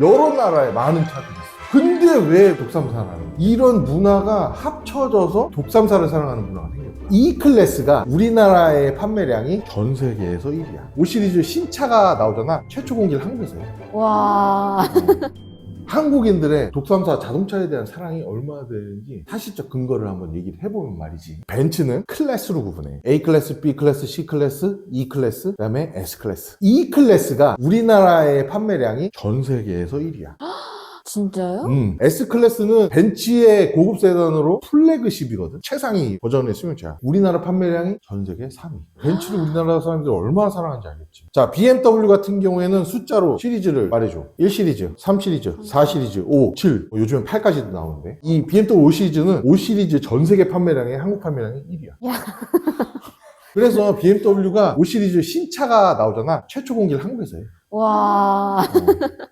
여러 나라에 많은 차들이 있어. 근데 왜 독삼사를 하는 거야? 이런 문화가 합쳐져서 독삼사를 사랑하는 문화가 생겼다. E 클래스가 우리나라의 판매량이 전 세계에서 1위야. 5 시리즈 신차가 나오잖아. 최초 공개를 한국에서 해. 와. 한국인들의 독삼사 자동차에 대한 사랑이 얼마나 되는지 사실적 근거를 한번 얘기를 해보면 말이지. 벤츠는 클래스로 구분해. A 클래스, B 클래스, C 클래스, E 클래스, 그 다음에 S 클래스. E 클래스가 우리나라의 판매량이 전 세계에서 1위야. 진짜요? S 클래스는 벤츠의 고급 세단으로 플래그십이거든. 최상위 버전의 승용차야. 우리나라 판매량이 전 세계 3위. 벤츠를 우리나라 사람들이 얼마나 사랑하는지 알겠지. 자, BMW 같은 경우에는 숫자로 시리즈를 말해줘. 1 시리즈, 3 시리즈, 4 시리즈, 5, 7, 요즘엔 8까지도 나오는데, 이 BMW 5 시리즈는 5 시리즈 전 세계 판매량의 한국 판매량이 1위야. 그래서 BMW가 5 시리즈 신차가 나오잖아. 최초 공개를 한국에서 해. 와.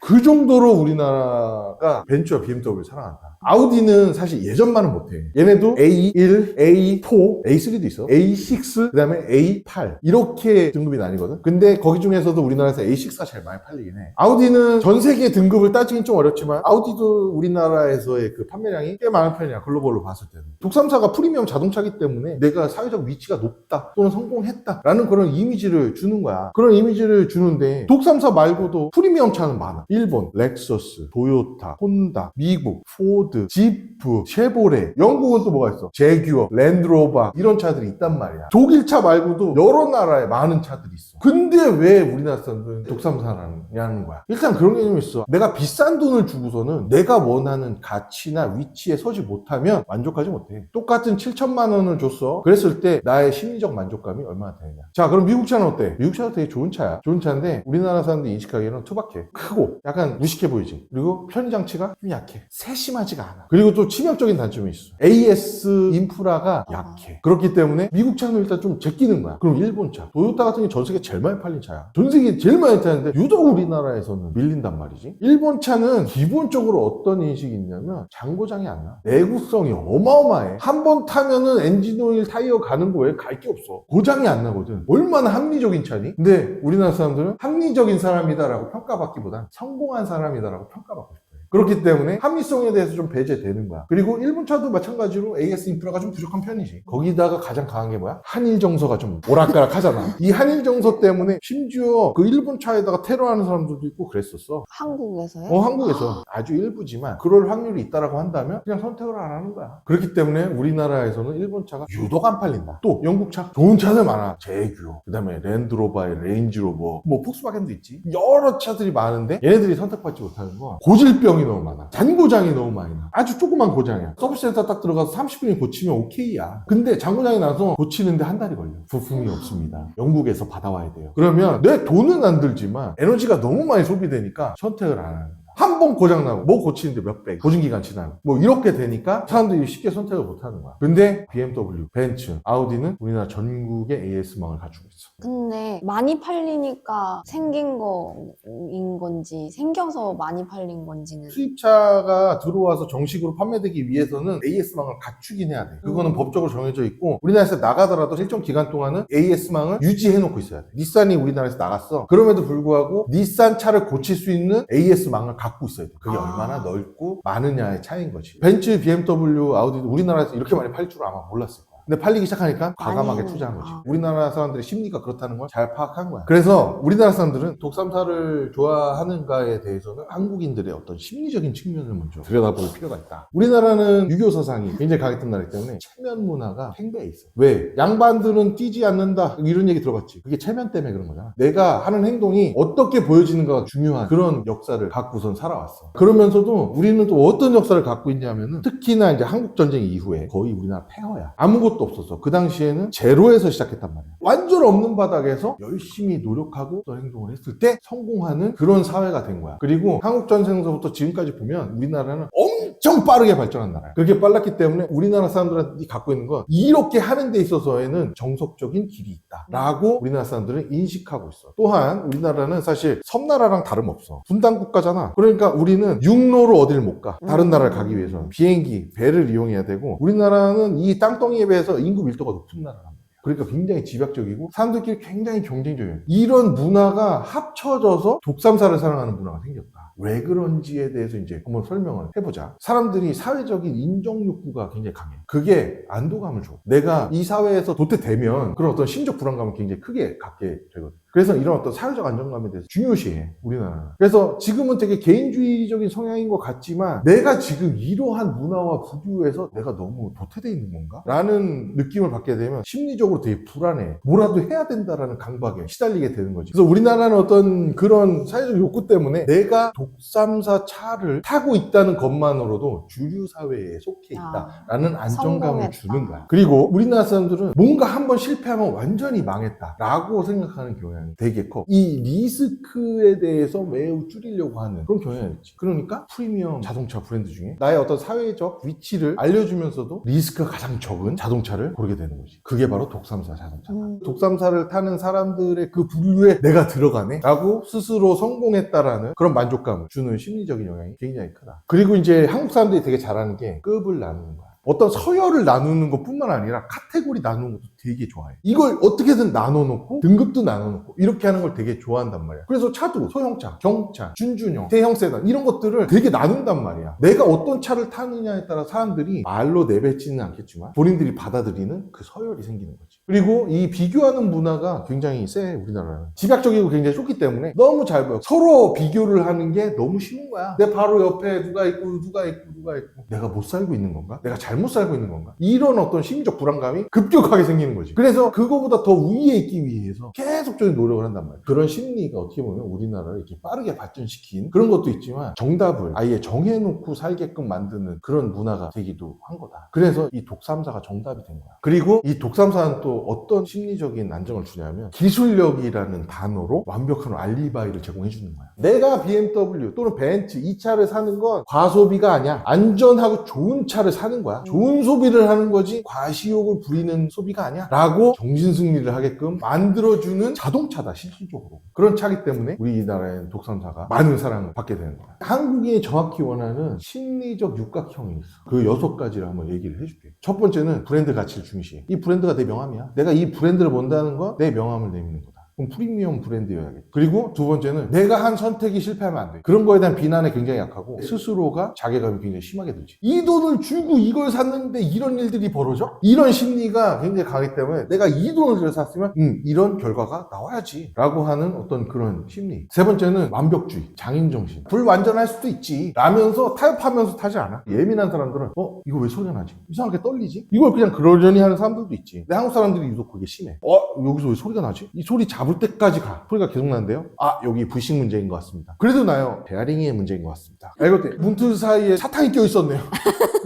그 정도로 우리나라가 벤츠와 BMW를 사랑한다. 아우디는 사실 예전만은 못해. 얘네도 A1, A4, A3도 있어. A6, 그 다음에 A8 이렇게 등급이 나뉘거든. 근데 거기 중에서도 우리나라에서 A6가 제일 많이 팔리긴 해. 아우디는 전 세계 등급을 따지긴 좀 어렵지만 아우디도 우리나라에서의 그 판매량이 꽤 많은 편이야. 글로벌로 봤을 때는. 독삼사가 프리미엄 자동차기 때문에 내가 사회적 위치가 높다 또는 성공했다 라는 그런 이미지를 주는 거야. 그런 이미지를 주는데 독삼사 말고도 프리미엄 차는 많아. 일본, 렉서스, 도요타, 혼다, 미국, 포드, 지프, 쉐보레. 영국은 또 뭐가 있어? 제규어, 랜드로버 이런 차들이 있단 말이야. 독일차 말고도 여러 나라에 많은 차들이 있어. 근데 왜 우리나라 사람들은 독삼사라는 거야? 일단 그런 개념이 있어. 내가 비싼 돈을 주고서는 내가 원하는 가치나 위치에 서지 못하면 만족하지 못해. 똑같은 7천만 원을 줬어. 그랬을 때 나의 심리적 만족감이 얼마나 되느냐. 자, 그럼 미국 차는 어때? 미국 차도 되게 좋은 차야. 좋은 차인데 우리나라 사람들이 인식하기에는 투박해. 크고 약간 무식해 보이지. 그리고 편의 장치가 좀 약해. 세심하지가 않아. 그리고 또 치명적인 단점이 있어. AS 인프라가 약해. 그렇기 때문에 미국 차는 일단 좀 제끼는 거야. 그럼 일본 차. 도요타 같은 게 전 세계 제일 많이 팔린 차야. 전 세계 제일 많이 타는데 유독 우리나라에서는 밀린단 말이지. 일본 차는 기본적으로 어떤 인식이 있냐면 장고장이 안 나. 내구성이 어마어마해. 한 번 타면은 엔진오일 타이어 가는 거에 갈 게 없어. 고장이 안 나거든. 얼마나 합리적인 차니? 근데 우리나라 사람들은 합리적인 사람이다라고 평가받기보단 성공한 사람이다라고 평가받고 싶어. 그렇기 때문에 합리성에 대해서 좀 배제되는 거야. 그리고 일본 차도 마찬가지로 AS 인프라가 좀 부족한 편이지. 거기다가 가장 강한 게 뭐야? 한일 정서가 좀 오락가락 하잖아. 이 한일 정서 때문에 심지어 그 일본 차에다가 테러하는 사람들도 있고 그랬었어. 한국에서요? 한국에서 아주 일부지만 그럴 확률이 있다라고 한다면 그냥 선택을 안 하는 거야. 그렇기 때문에 우리나라에서는 일본 차가 유독 안 팔린다. 또 영국 차 좋은 차들 많아. 제규어, 그 다음에 랜드로버에 레인지로버, 뭐 폭스바겐도 있지. 여러 차들이 많은데 얘네들이 선택받지 못하는 건 고질병이 너무 많아. 잔고장이 너무 많이 나. 아주 조그만 고장이야. 서비스센터 딱 들어가서 30분이 고치면 오케이야. 근데 잔고장이 나서 고치는데 한 달이 걸려. 부품이 없습니다. 영국에서 받아와야 돼요. 그러면 내 돈은 안 들지만 에너지가 너무 많이 소비되니까 선택을 안 하는 거야. 한 번 고장나고 뭐 고치는데 몇백, 보증기간 지나고 뭐 이렇게 되니까 사람들이 쉽게 선택을 못하는 거야. 근데 BMW, 벤츠, 아우디는 우리나라 전국의 AS망을 갖추고 있어. 근데 많이 팔리니까 생긴 거인 건지 생겨서 많이 팔린 건지는 수입차가 들어와서 정식으로 판매되기 위해서는 AS망을 갖추긴 해야 돼. 그거는 법적으로 정해져 있고 우리나라에서 나가더라도 일정 기간 동안은 AS망을 유지해놓고 있어야 돼. 닛산이 우리나라에서 나갔어. 그럼에도 불구하고 닛산 차를 고칠 수 있는 AS망을 갖고 있어야 돼. 그게 얼마나 넓고 많으냐의 차이인 거지. 벤츠, BMW, 아우디도 우리나라에서 이렇게 많이 팔릴 줄 아마 몰랐을 거야. 근데 팔리기 시작하니까 과감하게 투자한 거지. 우리나라 사람들의 심리가 그렇다는 걸 잘 파악한 거야. 그래서 우리나라 사람들은 독삼사를 좋아하는가에 대해서는 한국인들의 어떤 심리적인 측면을 먼저 들여다볼 필요가 있다. 우리나라는 유교 사상이 굉장히 강했던 나라이기 때문에 체면 문화가 팽배해 있어. 왜? 양반들은 뛰지 않는다 이런 얘기 들어봤지. 그게 체면 때문에 그런 거잖아. 내가 하는 행동이 어떻게 보여지는가가 중요한 그런 역사를 갖고선 살아왔어. 그러면서도 우리는 또 어떤 역사를 갖고 있냐면은 특히나 이제 한국전쟁 이후에 거의 우리나라 폐허야. 아무것도 없었어. 그 당시에는 제로에서 시작했단 말이야. 완전 없는 바닥에서 열심히 노력하고 또 행동을 했을 때 성공하는 그런 사회가 된 거야. 그리고 한국전쟁서부터 지금까지 보면 우리나라는 엄청 빠르게 발전한 나라야. 그렇게 빨랐기 때문에 우리나라 사람들이 갖고 있는 건 이렇게 하는 데 있어서에는 정석적인 길이 있다 라고 우리나라 사람들은 인식하고 있어. 또한 우리나라는 사실 섬나라랑 다름없어. 분단국가잖아. 그러니까 우리는 육로로 어딜 못 가. 다른 나라를 가기 위해서는 비행기, 배를 이용해야 되고 우리나라는 이 땅덩이에 비해서 인구 밀도가 높은 나라란 말이야. 그러니까 굉장히 집약적이고 사람들끼리 굉장히 경쟁적이에요. 이런 문화가 합쳐져서 독삼사를 사랑하는 문화가 생겼다. 왜 그런지에 대해서 이제 한번 설명을 해보자. 사람들이 사회적인 인정 욕구가 굉장히 강해. 그게 안도감을 줘. 내가 이 사회에서 도태되면 그런 어떤 심적 불안감을 굉장히 크게 갖게 되거든. 그래서 이런 어떤 사회적 안정감에 대해서 중요시해, 우리나라는. 그래서 지금은 되게 개인주의적인 성향인 것 같지만 내가 지금 이러한 문화와 부류에서 내가 너무 도태되어 있는 건가? 라는 느낌을 받게 되면 심리적으로 되게 불안해. 뭐라도 해야 된다라는 강박에 시달리게 되는 거지. 그래서 우리나라는 어떤 그런 사회적 욕구 때문에 내가 독삼사 차를 타고 있다는 것만으로도 주류 사회에 속해 있다라는 안정감을 성공했다. 주는 거야. 그리고 우리나라 사람들은 뭔가 한번 실패하면 완전히 망했다라고 생각하는 경향이 되게 커. 이 리스크에 대해서 매우 줄이려고 하는 그런 경향이 있지. 그러니까 프리미엄 자동차 브랜드 중에 나의 어떤 사회적 위치를 알려주면서도 리스크가 가장 적은 자동차를 고르게 되는 거지. 그게 바로 독삼사 자동차다. 독삼사를 타는 사람들의 그 부류에 내가 들어가네 라고 스스로 성공했다라는 그런 만족감을 주는 심리적인 영향이 굉장히 크다. 그리고 이제 한국 사람들이 되게 잘하는 게 급을 나누는 거야. 어떤 서열을 나누는 것뿐만 아니라 카테고리 나누는 것도 되게 좋아해. 이걸 어떻게든 나눠놓고 등급도 나눠놓고 이렇게 하는 걸 되게 좋아한단 말이야. 그래서 차도 소형차, 경차, 준준형, 대형 세단 이런 것들을 되게 나눈단 말이야. 내가 어떤 차를 타느냐에 따라 사람들이 말로 내뱉지는 않겠지만 본인들이 받아들이는 그 서열이 생기는 거지. 그리고 이 비교하는 문화가 굉장히 세, 우리나라는. 집약적이고 굉장히 좁기 때문에 너무 잘 보여. 서로 비교를 하는 게 너무 쉬운 거야. 내 바로 옆에 누가 있고 누가 있고 누가 있고 내가 못 살고 있는 건가? 내가 잘못 살고 있는 건가? 이런 어떤 심리적 불안감이 급격하게 생기는 거지. 그래서 그거보다 더 위에 있기 위해서 계속적인 노력을 한단 말이야. 그런 심리가 어떻게 보면 우리나라를 이렇게 빠르게 발전시킨 그런 것도 있지만 정답을 아예 정해놓고 살게끔 만드는 그런 문화가 되기도 한 거다. 그래서 이 독삼사가 정답이 된 거야. 그리고 이 독삼사는 또 어떤 심리적인 안정을 주냐면 기술력이라는 단어로 완벽한 알리바이를 제공해 주는 거야. 내가 BMW 또는 벤츠 이 차를 사는 건 과소비가 아니야. 안전하고 좋은 차를 사는 거야. 좋은 소비를 하는 거지 과시욕을 부리는 소비가 아니야 라고 정신승리를 하게끔 만들어주는 자동차다, 실질적으로. 그런 차기 때문에 우리나라에는 독삼사가 많은 사랑을 받게 되는 거야. 한국인이 정확히 원하는 심리적 육각형이 있어. 그 6가지를 한번 얘기를 해줄게. 첫 번째는 브랜드 가치를 중시해. 이 브랜드가 내 명함이야. 내가 이 브랜드를 본다는 건 내 명함을 내미는 거다. 그럼 프리미엄 브랜드여야겠지. 그리고 두 번째는 내가 한 선택이 실패하면 안 돼. 그런 거에 대한 비난에 굉장히 약하고 스스로가 자괴감이 굉장히 심하게 들지. 이 돈을 주고 이걸 샀는데 이런 일들이 벌어져? 이런 심리가 굉장히 강하기 때문에 내가 이 돈을 들여 샀으면 이런 결과가 나와야지 라고 하는 어떤 그런 심리. 세 번째는 완벽주의, 장인정신. 불완전할 수도 있지 라면서 타협하면서 타지 않아. 예민한 사람들은 이거 왜 소리가 나지? 이상하게 떨리지? 이걸 그냥 그러려니 하는 사람들도 있지. 근데 한국 사람들이 유독 그게 심해. 여기서 왜 소리가 나지? 이 소리 잡을 때까지 가. 소리가 계속 나는데요. 여기 부식 문제인 것 같습니다. 그래도 나요. 베어링의 문제인 것 같습니다. 이것 때 문틀 사이에 사탕이 껴있었네요.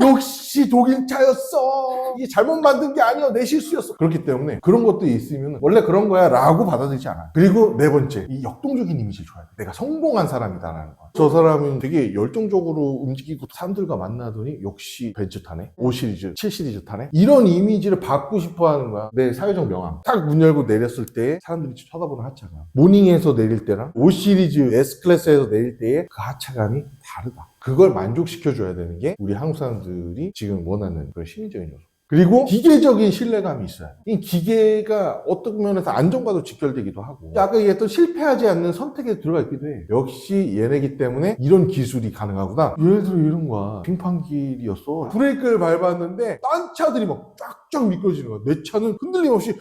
역시 독일 차였어. 이게 잘못 만든 게 아니야. 내 실수였어. 그렇기 때문에 그런 것들이 있으면 원래 그런 거야 라고 받아들이지 않아. 그리고 네 번째, 이 역동적인 이미지를 줘야 돼. 내가 성공한 사람이다라는 거. 저 사람은 되게 열정적으로 움직이고 사람들과 만나더니 역시 벤츠 타네, 5시리즈, 7시리즈 타네, 이런 이미지를 받고 싶어 하는 거야. 내 사회적 명함. 딱 문 열고 내렸을 때 사람들이 쳐다보는 하차감, 모닝에서 내릴 때랑 5시리즈 S클래스에서 내릴 때의 그 하차감이 다르다. 그걸 만족시켜줘야 되는 게 우리 한국 사람들이 지금 원하는 그런 심리적인 요소. 그리고 기계적인 신뢰감이 있어요. 이 기계가 어떤 면에서 안정과도 직결되기도 하고, 아까 얘기했던 실패하지 않는 선택에 들어가 있기도 해. 역시 얘네기 때문에 이런 기술이 가능하구나. 예를 들어 이런 거야. 빙판길이었어. 브레이크를 밟았는데 딴 차들이 막 쫙쫙 미끄러지는 거야. 내 차는 흔들림 없이 쫙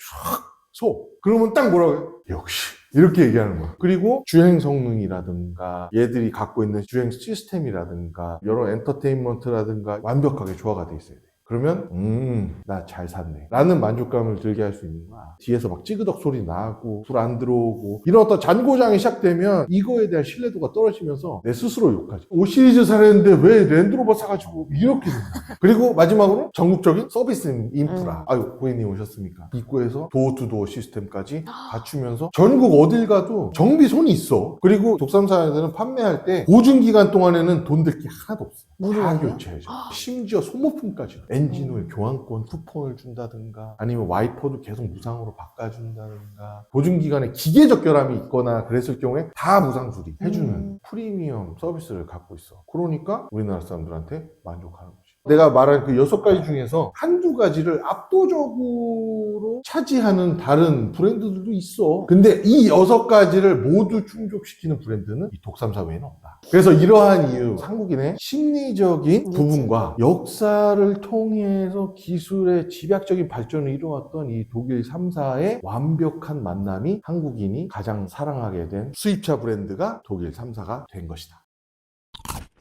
서. 그러면 딱 뭐라고 해? 역시. 이렇게 얘기하는 거야. 그리고 주행 성능이라든가 얘들이 갖고 있는 주행 시스템이라든가 여러 엔터테인먼트라든가 완벽하게 조화가 돼 있어야 돼. 그러면 나 잘 샀네 라는 만족감을 들게 할 수 있는 거야. 뒤에서 막 찌그덕 소리 나고 불 안 들어오고 이런 어떤 잔고장이 시작되면 이거에 대한 신뢰도가 떨어지면서 내 스스로 욕하지. 5시리즈 사려는데 왜 랜드로버 사가지고 이렇게 된다. 그리고 마지막으로 전국적인 서비스 인프라. 아유 고객님 오셨습니까? 입구에서 도어투도어 시스템까지 갖추면서 전국 어딜 가도 정비 손이 있어. 그리고 독삼사들은 판매할 때 보증기간 동안에는 돈 들 게 하나도 없어. 다 교체해줘. 심지어 소모품까지. 엔진오일 교환권 쿠폰을 준다든가 아니면 와이퍼도 계속 무상으로 바꿔준다든가 보증기간에 기계적 결함이 있거나 그랬을 경우에 다 무상 수리 해주는 프리미엄 서비스를 갖고 있어. 그러니까 우리나라 사람들한테 만족하는 거지. 내가 말한 그 6가지 중에서 한두 가지를 압도적으로 차지하는 다른 브랜드들도 있어. 근데 이 6가지를 모두 충족시키는 브랜드는 이 독삼사 외에는 없다. 그래서 이러한 이유, 한국인의 심리적인 부분과 역사를 통해서 기술의 집약적인 발전을 이루었던 이 독일 3사의 완벽한 만남이 한국인이 가장 사랑하게 된 수입차 브랜드가 독일 3사가 된 것이다.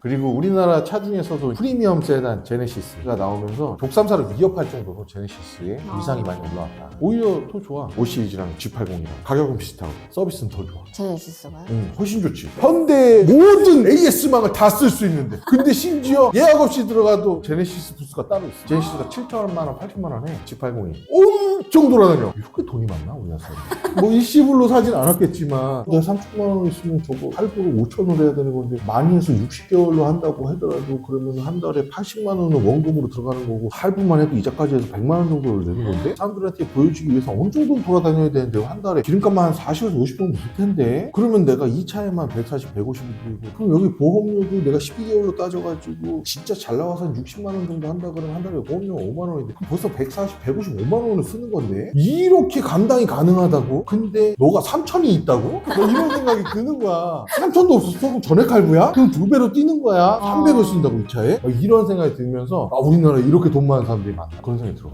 그리고 우리나라 차 중에서도 프리미엄 세단 제네시스가 나오면서 독삼사를 위협할 정도로 제네시스의 위상이 많이 올라왔다. 오히려 더 좋아. 5 시리즈랑 G80이랑 가격은 비슷하고 서비스는 더 좋아. 제네시스가요? 훨씬 좋지. 현대 모든 AS망을 다 쓸 수 있는데 근데 심지어 예약 없이 들어가도 제네시스 부스가 따로 있어. 제네시스가 7천만 원, 8천만 원 해. G80이 엄청 돌아다녀. 이렇게 돈이 많나 우리나라 사람? 뭐 일시불로 사진 않았겠지만 내가 3천만 원 있으면 저거 할부로 5천을 해야 되는 건데 많이 해서 60개월로 한다고 하더라도 그러면 한 달에 80만 원은 원금으로 들어가는 거고 할부만 해도 이자까지 해서 100만 원 정도를 내는 건데 사람들한테 보여주기 위해서 어느 정도 돌아다녀야 되는데 한 달에 기름값만 한 40에서 50 정도 들 텐데 그러면 내가 이 차에만 140, 150을 들고 그럼 여기 보험료도 내가 12개월로 따져가지고 진짜 잘 나와서 한 60만 원 정도 한다 그러면 한 달에 보험료 5만 원인데 그럼 벌써 140, 155만 원을 쓰는 건데 이렇게 감당이 가능하다고? 근데 너가 3천이 있다고? 뭐 이런 생각이 드는 거야. 3천도 없었어? 그럼 전액 할부야? 그럼 2배로 뛰는 거야. 300을 쓴다고 이 차에? 이런 생각이 들면서 우리나라에 이렇게 돈 많은 사람들이 많다. 그런 생각이 들어.